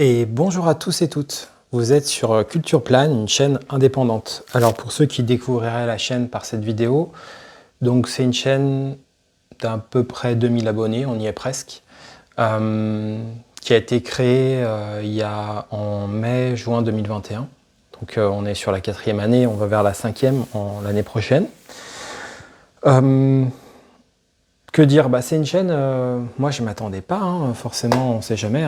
Et bonjour à tous et toutes, vous êtes sur Culture Plane, une chaîne indépendante. Alors pour ceux qui découvriraient la chaîne par cette vidéo, donc c'est une chaîne d'à peu près 2000 abonnés, on y est presque, qui a été créée en mai-juin 2021. Donc on est sur la 4e année, on va vers la 5e l'année prochaine. Que dire, c'est une chaîne, moi je ne m'attendais pas, forcément on ne sait jamais,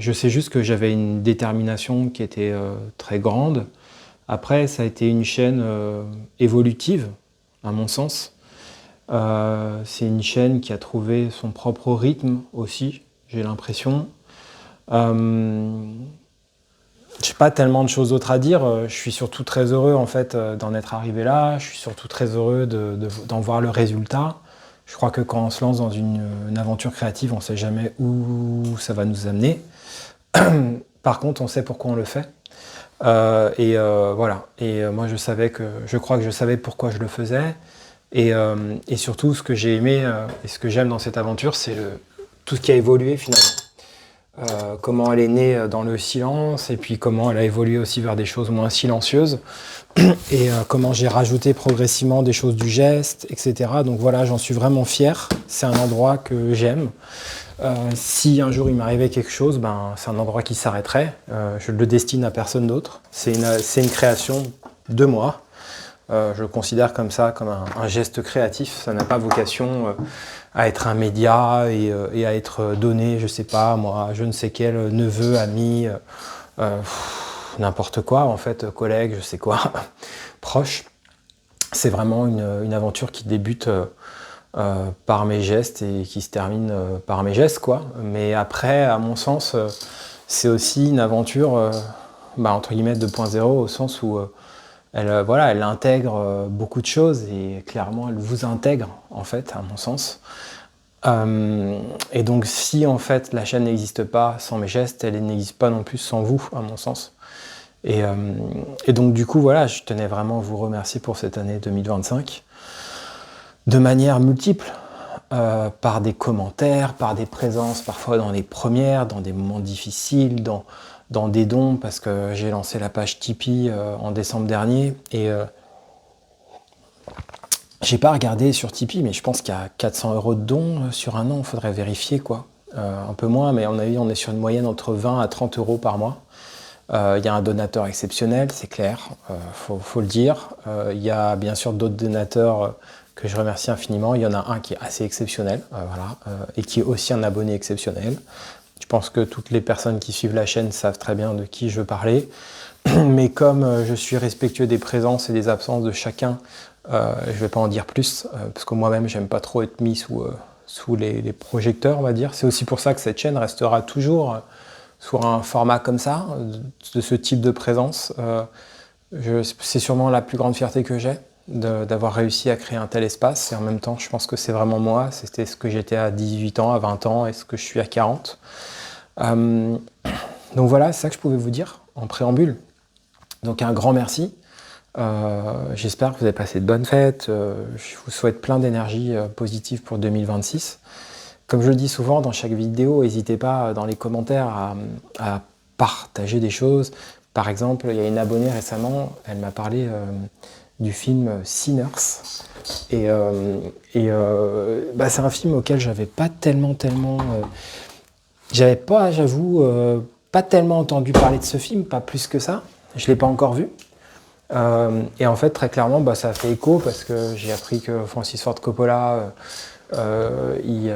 je sais juste que j'avais une détermination qui était très grande. Après ça a été une chaîne évolutive, à mon sens. C'est une chaîne qui a trouvé son propre rythme aussi, j'ai l'impression. J'ai pas tellement de choses d'autres à dire, je suis surtout très heureux en fait d'en être arrivé là, je suis surtout très heureux d'en voir le résultat. Je crois que quand on se lance dans une aventure créative, on ne sait jamais où ça va nous amener. Par contre, on sait pourquoi on le fait. Voilà. Et moi, je crois que je savais pourquoi je le faisais. Et surtout, ce que j'ai aimé et ce que j'aime dans cette aventure, c'est tout ce qui a évolué finalement. Comment elle est née dans le silence et puis comment elle a évolué aussi vers des choses moins silencieuses et comment j'ai rajouté progressivement des choses du geste, etc. Donc voilà, j'en suis vraiment fier. C'est un endroit que j'aime. Si un jour il m'arrivait quelque chose, c'est un endroit qui s'arrêterait. Je le destine à personne d'autre. C'est une création de moi. Je le considère comme ça, comme un geste créatif. Ça n'a pas vocation à être un média et à être donné, je sais pas, moi, je ne sais quel neveu, ami, n'importe quoi, en fait, collègue, je sais quoi, proche. C'est vraiment une aventure qui débute par mes gestes et qui se termine par mes gestes, quoi. Mais après, à mon sens, c'est aussi une aventure, entre guillemets, 2.0, au sens où elle intègre beaucoup de choses et clairement, elle vous intègre, en fait, à mon sens. Et donc, si en fait la chaîne n'existe pas sans mes gestes, elle n'existe pas non plus sans vous, à mon sens. Et donc, du coup, voilà, je tenais vraiment à vous remercier pour cette année 2025 de manière multiple, par des commentaires, par des présences, parfois dans les premières, dans des moments difficiles, dans des dons, parce que j'ai lancé la page Tipeee en décembre dernier et j'ai pas regardé sur Tipeee, mais je pense qu'il y a 400 € de dons sur un an, il faudrait vérifier quoi. Un peu moins, mais à mon avis, on est sur une moyenne entre 20 à 30 € par mois. Il y a un donateur exceptionnel, c'est clair, faut le dire. Il y a bien sûr d'autres donateurs que je remercie infiniment. Il y en a un qui est assez exceptionnel, et qui est aussi un abonné exceptionnel. Je pense que toutes les personnes qui suivent la chaîne savent très bien de qui je veux parler. Mais comme je suis respectueux des présences et des absences de chacun, je ne vais pas en dire plus, parce que moi-même, j'aime pas trop être mis sous les projecteurs, on va dire. C'est aussi pour ça que cette chaîne restera toujours sur un format comme ça, de ce type de présence. C'est sûrement la plus grande fierté que j'ai, d'avoir réussi à créer un tel espace. Et en même temps, je pense que c'est vraiment moi. C'était ce que j'étais à 18 ans, à 20 ans, et ce que je suis à 40. Donc voilà, c'est ça que je pouvais vous dire en préambule. Donc un grand merci. J'espère que vous avez passé de bonnes fêtes. Je vous souhaite plein d'énergie positive pour 2026. Comme je le dis souvent dans chaque vidéo, n'hésitez pas dans les commentaires à partager des choses. Par exemple, il y a une abonnée récemment, elle m'a parlé du film Sinners. Et c'est un film auquel j'avais pas tellement... j'avais pas, j'avoue, pas tellement entendu parler de ce film, pas plus que ça. Je l'ai pas encore vu. Et en fait, très clairement, ça a fait écho parce que j'ai appris que Francis Ford Coppola, il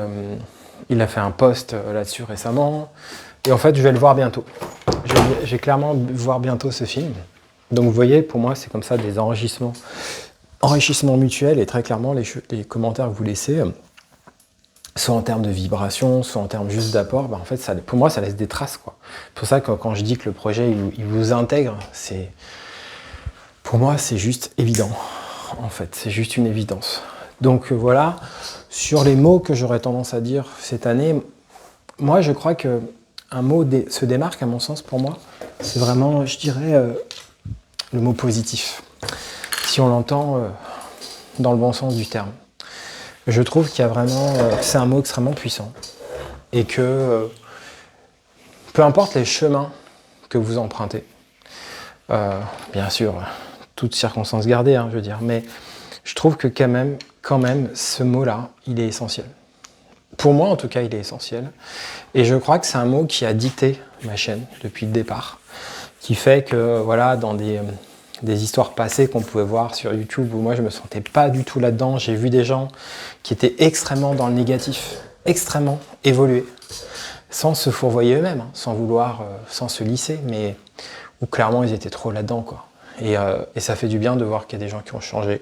a fait un post là-dessus récemment. Et en fait, je vais le voir bientôt. Je vais clairement voir bientôt ce film. Donc vous voyez, pour moi, c'est comme ça des enrichissements mutuels. Et très clairement, les commentaires que vous laissez, soit en termes de vibration, soit en termes juste d'apport, en fait, pour moi, ça laisse des traces, quoi. C'est pour ça que quand je dis que le projet, il vous intègre, pour moi, c'est juste évident, en fait. C'est juste une évidence. Donc voilà, sur les mots que j'aurais tendance à dire cette année, moi, je crois qu'un mot se démarque, à mon sens, pour moi. C'est vraiment, je dirais, le mot positif. Si on l'entend dans le bon sens du terme. Je trouve qu'il y a vraiment... c'est un mot extrêmement puissant. Et que peu importe les chemins que vous empruntez, bien sûr, toutes circonstances gardées, hein, je veux dire, mais je trouve que quand même, ce mot-là, il est essentiel. Pour moi, en tout cas, il est essentiel. Et je crois que c'est un mot qui a dicté ma chaîne depuis le départ, qui fait que, voilà, dans des histoires passées qu'on pouvait voir sur YouTube où moi, je me sentais pas du tout là-dedans, j'ai vu des gens qui étaient extrêmement dans le négatif, extrêmement évolués, sans se fourvoyer eux-mêmes, hein, sans vouloir, sans se lisser, mais où clairement, ils étaient trop là-dedans, quoi. Et ça fait du bien de voir qu'il y a des gens qui ont changé.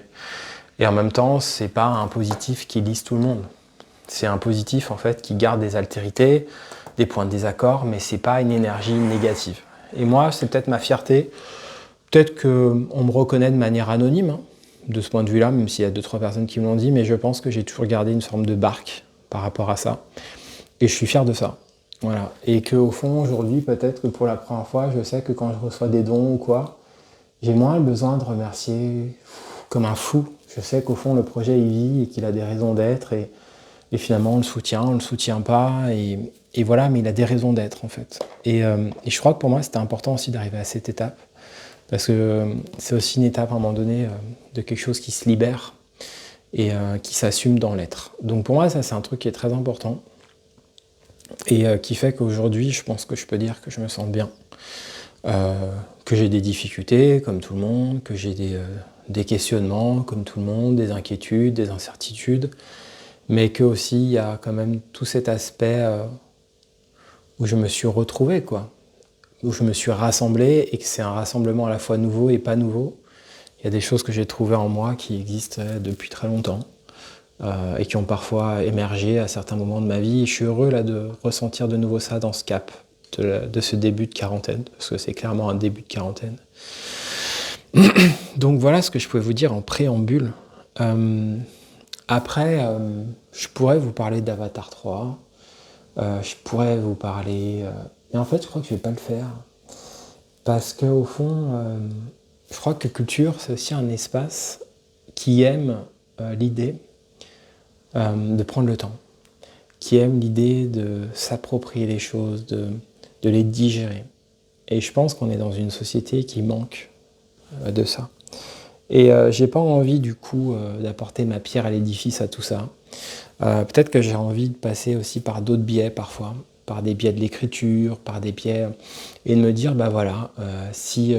Et en même temps, c'est pas un positif qui lisse tout le monde. C'est un positif en fait qui garde des altérités, des points de désaccord, mais c'est pas une énergie négative. Et moi, c'est peut-être ma fierté. Peut-être qu'on me reconnaît de manière anonyme, hein, de ce point de vue-là, même s'il y a 2-3 personnes qui me l'ont dit, mais je pense que j'ai toujours gardé une forme de barque par rapport à ça. Et je suis fier de ça. Voilà. Et qu'au fond, aujourd'hui, peut-être que pour la première fois, je sais que quand je reçois des dons ou quoi, j'ai moins le besoin de remercier comme un fou. Je sais qu'au fond, le projet, il vit et qu'il a des raisons d'être. Et finalement, on le soutient pas. Et voilà, mais il a des raisons d'être, en fait. Et je crois que pour moi, c'était important aussi d'arriver à cette étape. Parce que c'est aussi une étape, à un moment donné, de quelque chose qui se libère et qui s'assume dans l'être. Donc pour moi, ça, c'est un truc qui est très important. Et qui fait qu'aujourd'hui, je pense que je peux dire que je me sens bien. Que j'ai des difficultés, comme tout le monde, que j'ai des questionnements, comme tout le monde, des inquiétudes, des incertitudes, mais que aussi il y a quand même tout cet aspect où je me suis retrouvé, quoi, où je me suis rassemblé et que c'est un rassemblement à la fois nouveau et pas nouveau. Il y a des choses que j'ai trouvées en moi qui existent depuis très longtemps et qui ont parfois émergé à certains moments de ma vie. Et je suis heureux là de ressentir de nouveau ça dans ce cap de ce début de quarantaine, parce que c'est clairement un début de quarantaine. Donc voilà ce que je pouvais vous dire en préambule. Après, je pourrais vous parler d'Avatar 3, je pourrais vous parler... mais en fait, je crois que je ne vais pas le faire, parce qu'au fond, je crois que culture, c'est aussi un espace qui aime l'idée de prendre le temps, qui aime l'idée de s'approprier les choses, de les digérer. Et je pense qu'on est dans une société qui manque de ça. Et j'ai pas envie du coup d'apporter ma pierre à l'édifice à tout ça. Peut-être que j'ai envie de passer aussi par d'autres biais parfois, par des biais de l'écriture, par des biais... et de me dire, bah voilà, si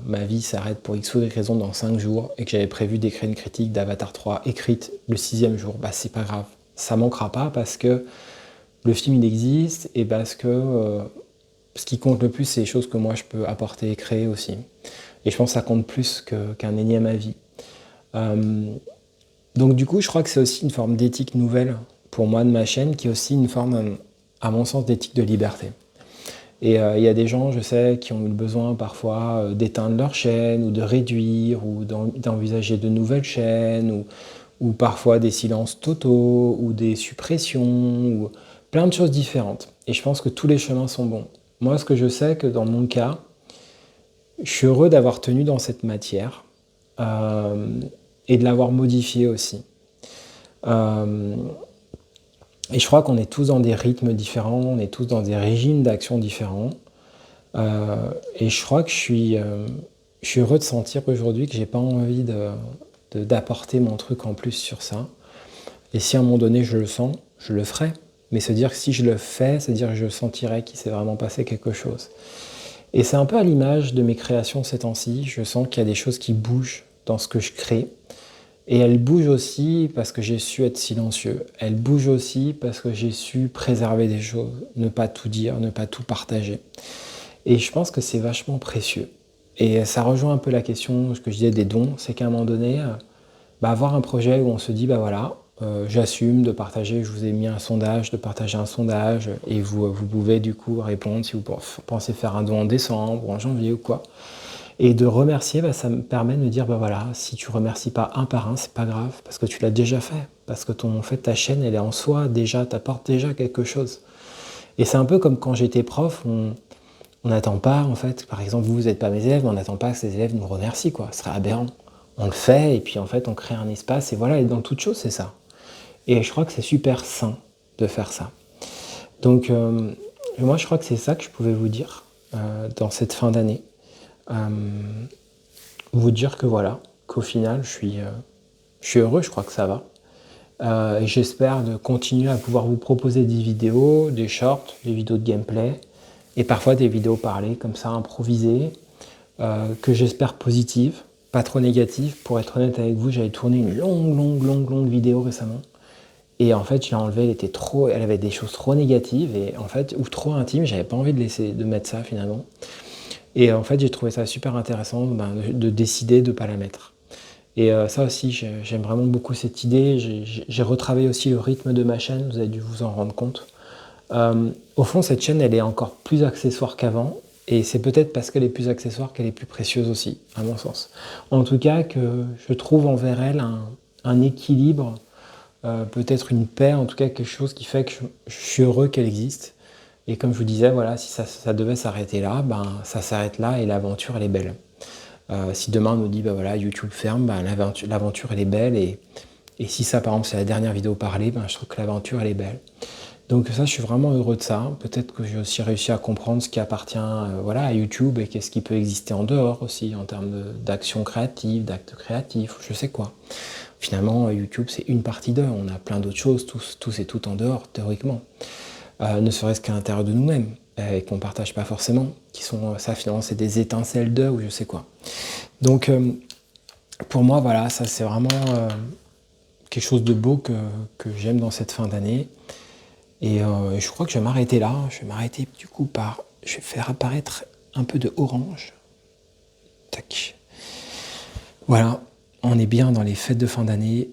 ma vie s'arrête pour X ou Y raison dans 5 jours et que j'avais prévu d'écrire une critique d'Avatar 3 écrite le 6e jour, bah c'est pas grave. Ça manquera pas parce que le film il existe et parce que ce qui compte le plus, c'est les choses que moi je peux apporter et créer aussi. Et je pense que ça compte plus qu'un énième avis. Donc du coup, je crois que c'est aussi une forme d'éthique nouvelle pour moi de ma chaîne, qui est aussi une forme, à mon sens, d'éthique de liberté. Et il y a des gens, je sais, qui ont eu le besoin parfois d'éteindre leur chaîne, ou de réduire, ou d'envisager de nouvelles chaînes, ou parfois des silences totaux, ou des suppressions, ou plein de choses différentes. Et je pense que tous les chemins sont bons. Moi, ce que je sais, que dans mon cas, je suis heureux d'avoir tenu dans cette matière et de l'avoir modifiée aussi. Et je crois qu'on est tous dans des rythmes différents, on est tous dans des régimes d'action différents. Et je crois que je suis heureux de sentir aujourd'hui que j'ai pas envie d'apporter mon truc en plus sur ça. Et si à un moment donné je le sens, je le ferai. Mais se dire que si je le fais, c'est-à-dire que je sentirai qu'il s'est vraiment passé quelque chose. Et c'est un peu à l'image de mes créations ces temps-ci. Je sens qu'il y a des choses qui bougent dans ce que je crée. Et elles bougent aussi parce que j'ai su être silencieux. Elles bougent aussi parce que j'ai su préserver des choses, ne pas tout dire, ne pas tout partager. Et je pense que c'est vachement précieux. Et ça rejoint un peu la question, ce que je disais des dons, c'est qu'à un moment donné, avoir un projet où on se dit, bah voilà, j'assume de partager, je vous ai mis un sondage, de partager un sondage, et vous pouvez du coup répondre si vous pensez faire un don en décembre ou en janvier ou quoi. Et de remercier, ça me permet de me dire, bah voilà, si tu remercies pas un par un, c'est pas grave, parce que tu l'as déjà fait, parce que ta chaîne, elle est en soi déjà, t'apporte déjà quelque chose. Et c'est un peu comme quand j'étais prof, on n'attend pas, en fait, par exemple, vous n'êtes pas mes élèves, mais on n'attend pas que ces élèves nous remercient, quoi. Ce serait aberrant. On le fait, et puis en fait, on crée un espace, et voilà, et dans toute chose, c'est ça. Et je crois que c'est super sain de faire ça. Donc, moi, je crois que c'est ça que je pouvais vous dire dans cette fin d'année. Euh, Vous dire que voilà, qu'au final, je suis heureux, je crois que ça va. Et j'espère de continuer à pouvoir vous proposer des vidéos, des shorts, des vidéos de gameplay, et parfois des vidéos parlées comme ça, improvisées, que j'espère positives, pas trop négatives. Pour être honnête avec vous, j'avais tourné une longue vidéo récemment. Et en fait, je l'ai enlevée, elle avait des choses trop négatives, et en fait, ou trop intimes, j'avais pas envie de mettre ça finalement. Et en fait, j'ai trouvé ça super intéressant de décider de ne pas la mettre. Et ça aussi, j'aime vraiment beaucoup cette idée. J'ai retravaillé aussi le rythme de ma chaîne, vous avez dû vous en rendre compte. Au fond, cette chaîne, elle est encore plus accessoire qu'avant. Et c'est peut-être parce qu'elle est plus accessoire qu'elle est plus précieuse aussi, à mon sens. En tout cas, que je trouve envers elle un équilibre, peut-être une paix, en tout cas quelque chose qui fait que je suis heureux qu'elle existe. Et comme je vous disais, voilà, si ça devait s'arrêter là, ben, ça s'arrête là et l'aventure, elle est belle. Si demain on nous dit, ben voilà, YouTube ferme, ben, l'aventure, elle est belle. Et si ça, par exemple, c'est la dernière vidéo parlée, ben, je trouve que l'aventure, elle est belle. Donc ça, je suis vraiment heureux de ça. Peut-être que j'ai aussi réussi à comprendre ce qui appartient voilà, à YouTube et qu'est-ce qui peut exister en dehors aussi, en termes d'action créative, d'actes créatifs, je sais quoi. Finalement, YouTube, c'est une partie d'eux. On a plein d'autres choses, tous et toutes en dehors, théoriquement. Ne serait-ce qu'à l'intérieur de nous-mêmes, et qu'on ne partage pas forcément, qui sont, ça finalement, c'est des étincelles d'eux ou je sais quoi. Donc, pour moi, voilà, ça c'est vraiment quelque chose de beau que j'aime dans cette fin d'année. Et je crois que je vais m'arrêter là. Je vais m'arrêter du coup je vais faire apparaître un peu de orange. Tac. Voilà, on est bien dans les fêtes de fin d'année.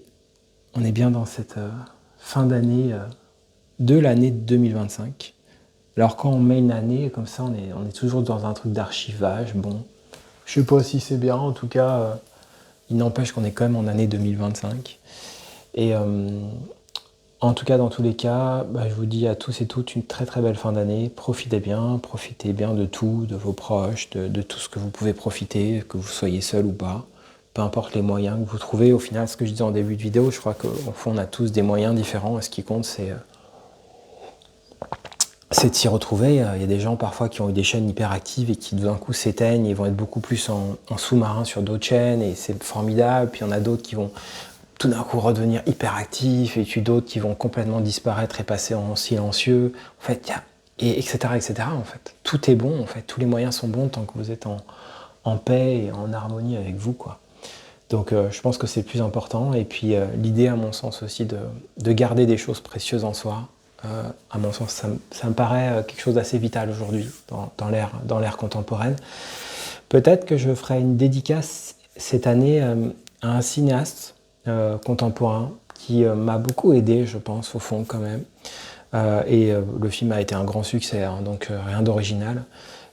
On est bien dans cette fin d'année de l'année 2025. Alors quand on met une année comme ça, on est toujours dans un truc d'archivage. Bon, je sais pas si c'est bien. En tout cas, il n'empêche qu'on est quand même en année 2025. Et en tout cas, dans tous les cas, je vous dis à tous et toutes une très très belle fin d'année. Profitez bien de tout, de vos proches, de tout ce que vous pouvez profiter, que vous soyez seul ou pas. Peu importe les moyens que vous trouvez. Au final, ce que je disais en début de vidéo, je crois qu'au fond, on a tous des moyens différents. Et ce qui compte, c'est de s'y retrouver. Il y a des gens parfois qui ont eu des chaînes hyper actives et qui d'un coup s'éteignent et vont être beaucoup plus en sous-marin sur d'autres chaînes et c'est formidable. Puis il y en a d'autres qui vont tout d'un coup redevenir hyper actifs et puis d'autres qui vont complètement disparaître et passer en silencieux. En fait, etc. En fait, tout est bon. En fait, tous les moyens sont bons tant que vous êtes en paix et en harmonie avec vous, quoi. Donc je pense que c'est le plus important. Et puis l'idée, à mon sens aussi, de garder des choses précieuses en soi. À mon sens, ça me paraît quelque chose d'assez vital aujourd'hui dans l'ère contemporaine. Peut-être que je ferai une dédicace cette année à un cinéaste contemporain qui m'a beaucoup aidé, je pense, au fond quand même. Le film a été un grand succès, hein, donc rien d'original.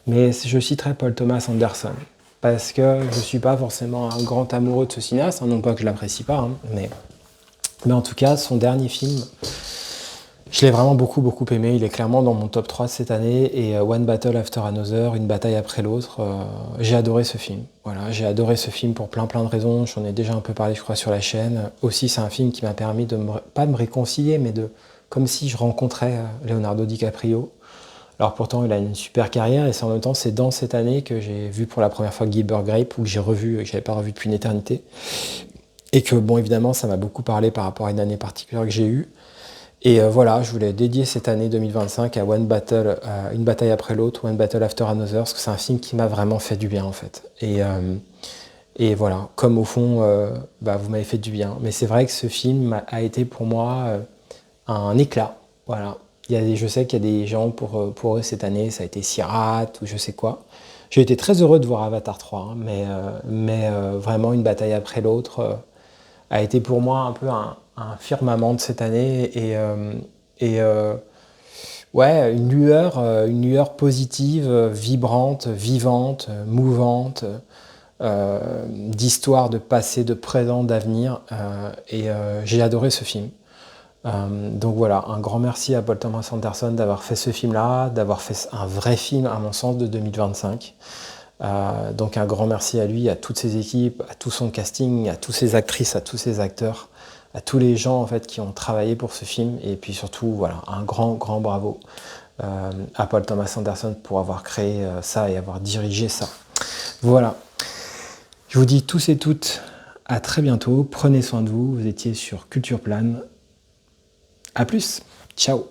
Mais je citerai Paul Thomas Anderson, parce que je ne suis pas forcément un grand amoureux de ce cinéaste, hein, non pas que je ne l'apprécie pas, hein, mais en tout cas, son dernier film, je l'ai vraiment beaucoup aimé. Il est clairement dans mon top 3 de cette année. Et One Battle After Another, une bataille après l'autre, j'ai adoré ce film. Voilà, j'ai adoré ce film pour plein de raisons. J'en ai déjà un peu parlé, je crois, sur la chaîne. Aussi, c'est un film qui m'a permis pas de me réconcilier, mais comme si je rencontrais Leonardo DiCaprio. Alors pourtant, il a une super carrière et en même temps, c'est dans cette année que j'ai vu pour la première fois Gilbert Grape, ou que j'ai revu, que je n'avais pas revu depuis une éternité. Et que, bon, évidemment, ça m'a beaucoup parlé par rapport à une année particulière que j'ai eue. Et voilà, je voulais dédier cette année 2025 à One Battle, une bataille après l'autre, One Battle After Another, parce que c'est un film qui m'a vraiment fait du bien en fait. Et voilà, comme au fond, vous m'avez fait du bien. Mais c'est vrai que ce film a été pour moi un éclat. Voilà. Je sais qu'il y a des gens, pour eux cette année, ça a été Sirat ou je sais quoi. J'ai été très heureux de voir Avatar 3, hein, mais vraiment une bataille après l'autre a été pour moi un peu un firmament de cette année ouais, une lueur positive, vibrante, vivante, mouvante, d'histoire, de passé, de présent, d'avenir. J'ai adoré ce film. Donc voilà, un grand merci à Paul Thomas Anderson d'avoir fait ce film-là, d'avoir fait un vrai film, à mon sens, de 2025. Donc un grand merci à lui, à toutes ses équipes, à tout son casting, à toutes ses actrices, à tous ses acteurs, à tous les gens en fait qui ont travaillé pour ce film et puis surtout voilà un grand bravo. à Paul Thomas Anderson pour avoir créé ça et avoir dirigé ça. Voilà. Je vous dis tous et toutes à très bientôt. Prenez soin de vous. Vous étiez sur Culture Plane. À plus. Ciao.